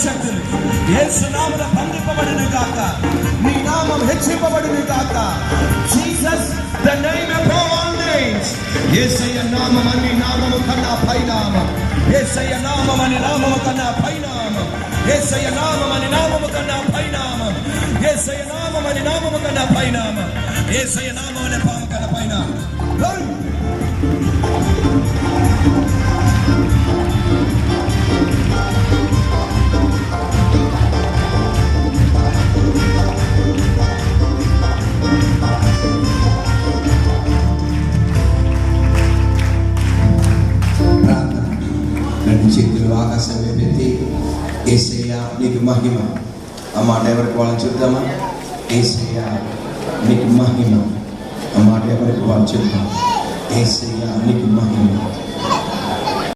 శక్తులు యేసు నామమున బంధింపబడును గాక. నీ నామం హెచ్చింపబడును గాక. Jesus the name above all names. యేసయ్య నామం అన్ని నామము కన్నా పైనామం. యేసయ్య నామం అన్ని నామము కన్నా పైనామం. యేసయ్య నామం అన్ని నామము కన్నా పైనామం. యేసయ్య నామం అన్ని నామము కన్నా పైనామం. యేసయ్య నామం అనే పాము కన్నా పైనామం. చేతులు ఆకాశం పెట్టి యేసయ్య నీకు మహిమ. ఆ మాట ఎవరికి వాళ్ళని చెప్తామా? యేసయ్య నీకు మహిమ. ఆ మాట ఎవరికి వాళ్ళు చెప్తాం? యేసయ్య నీకు మహిమ.